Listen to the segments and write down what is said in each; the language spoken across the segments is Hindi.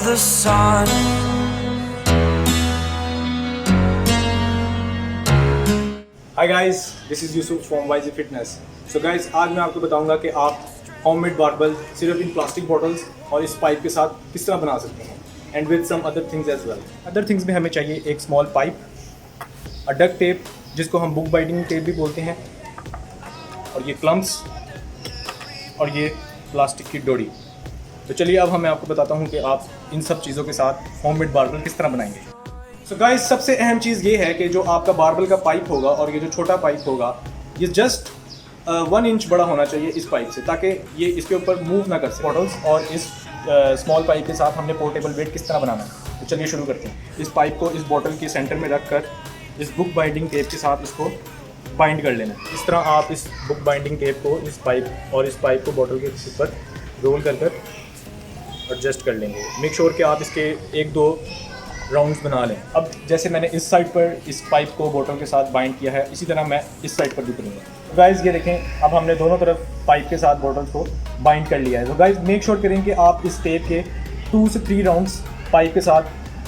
the sun. Hi guys, this is Yusuf from YG fitness. So guys, आज मैं आपको बताऊंगा कि आप होममेड बारबल सिर्फ इन प्लास्टिक बॉटल्स और इस पाइप के साथ किस तरह बना सकते हैं, and with some other things as well. Other things में हमें चाहिए एक small pipe, a duck tape जिसको हम बुक बाइंडिंग टेप भी बोलते हैं, और ये क्लम्प्स और ये प्लास्टिक की डोरी। तो चलिए अब मैं आपको बताता हूँ कि आप इन सब चीज़ों के साथ होममेड बारबल किस तरह बनाएंगे। सो गाइस, सबसे अहम चीज़ ये है कि जो आपका बारबल का पाइप होगा और ये जो छोटा पाइप होगा, ये जस्ट 1 इंच बड़ा होना चाहिए इस पाइप से, ताकि ये इसके ऊपर मूव ना कर सके। बॉटल्स और इस स्मॉल पाइप के साथ हमने पोर्टेबल वेट किस तरह बनाना है, तो चलिए शुरू करते हैं। इस पाइप को इस बॉटल के सेंटर में रख कर इस बुक बाइंडिंग टेप के साथ इसको बाइंड कर लेना। इस तरह आप इस बुक बाइंडिंग टेप को इस पाइप को बॉटल के ऊपर रोल कर एडजस्ट कर लेंगे। मेक श्योर कि आप इसके 1-2 राउंड्स बना लें। अब जैसे मैंने इस साइड पर इस पाइप को बोतल के साथ बाइंड किया है, इसी तरह मैं इस साइड पर भी करूँगा। गाइस, ये देखें, अब हमने दोनों तरफ पाइप के साथ बोतल को बाइंड कर लिया है। तो गाइस, मेक श्योर करें कि आप इस टेप के 2 से 3 राउंड्स पाइप के साथ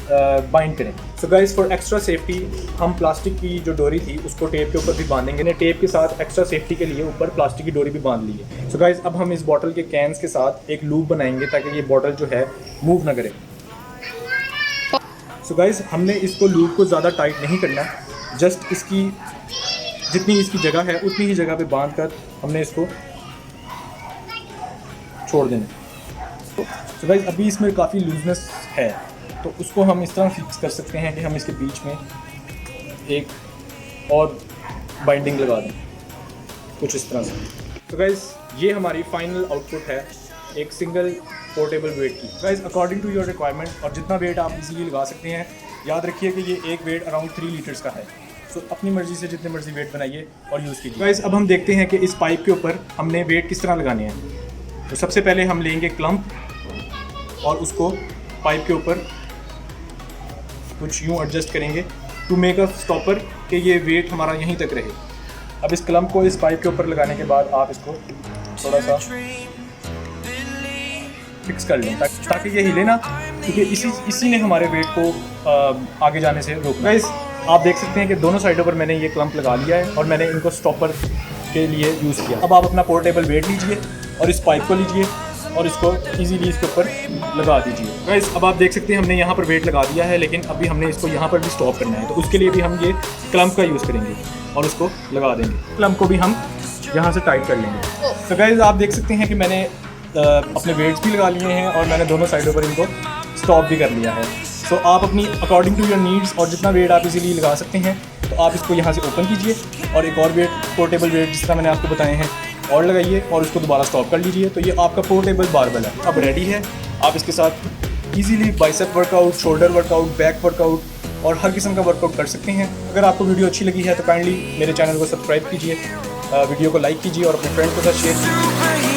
बाइंड करें। So guys, for extra safety हम प्लास्टिक की जो डोरी थी उसको टेप के ऊपर भी बांधेंगे। ने टेप के साथ एक्स्ट्रा सेफ्टी के लिए ऊपर प्लास्टिक की डोरी भी बांध ली है। सो गाइस, अब हम इस बॉटल के कैंस के साथ एक लूप बनाएंगे ताकि ये बॉटल जो है मूव ना करे। सो गाइस, हमने इसको लूप को ज़्यादा टाइट नहीं करना, जस्ट इसकी जितनी इसकी जगह है उतनी ही जगह पे बांध कर हमने इसको छोड़ देना। सो गाइस, अभी इसमें काफ़ी लूजनेस है, तो उसको हम इस तरह फिक्स कर सकते हैं कि हम इसके बीच में एक और बाइंडिंग लगा दें, कुछ इस तरह से। तो गाइस, ये हमारी फाइनल आउटपुट है एक सिंगल पोर्टेबल वेट की। Guys, according to your requirement और जितना वेट आप इजीली लगा सकते हैं। याद रखिए कि ये एक वेट अराउंड 3 लीटर्स का है। सो अपनी मर्ज़ी से जितने मर्जी वेट बनाइए और यूज़ कीजिए। गाइस, अब हम देखते हैं कि इस पाइप के ऊपर हमने वेट किस तरह लगाने हैं। तो सबसे पहले हम लेंगे क्लम्प और उसको पाइप के ऊपर कुछ यूँ एडजस्ट करेंगे टू मेक अ स्टॉपर कि ये वेट हमारा यहीं तक रहे। अब इस क्लम्प को इस पाइप के ऊपर लगाने के बाद आप इसको थोड़ा सा फिक्स कर लें ताकि ये हिले ना, क्योंकि इसी ने हमारे वेट को आगे जाने से रोकना। गाइस, आप देख सकते हैं कि दोनों साइडों पर मैंने ये क्लम्प लगा लिया है और मैंने इनको स्टॉपर के लिए यूज़ किया। अब आप अपना पोर्टेबल वेट लीजिए और इस पाइप को लीजिए और इसको इजीली इसके ऊपर लगा दीजिए। गाइस, अब आप देख सकते हैं हमने यहाँ पर वेट लगा दिया है, लेकिन अभी हमने इसको यहाँ पर भी स्टॉप करना है, तो उसके लिए भी हम ये क्लम्प का यूज़ करेंगे और उसको लगा देंगे। क्लम्प को भी हम यहाँ से टाइट कर लेंगे। तो गाइस, आप देख सकते हैं कि मैंने अपने वेट्स भी लगा लिए हैं और मैंने दोनों साइडों पर इनको स्टॉप भी कर लिया है। सो आप अपनी अकॉर्डिंग टू योर नीड्स और जितना वेट आप इजीली लगा सकते हैं, तो आप इसको यहाँ से ओपन कीजिए और एक और वेट, पोर्टेबल वेट जिस तरह मैंने आपको बताए हैं, और लगाइए और उसको दोबारा स्टॉप कर लीजिए। तो ये आपका पोर्टेबल बारबल है, अब रेडी है। आप इसके साथ easily bicep workout, shoulder workout, back workout और हर किस्म का वर्कआउट कर सकते हैं। अगर आपको वीडियो अच्छी लगी है तो काइंडली मेरे चैनल को सब्सक्राइब कीजिए, वीडियो को लाइक कीजिए और अपने फ्रेंड्स के साथ शेयर कीजिए।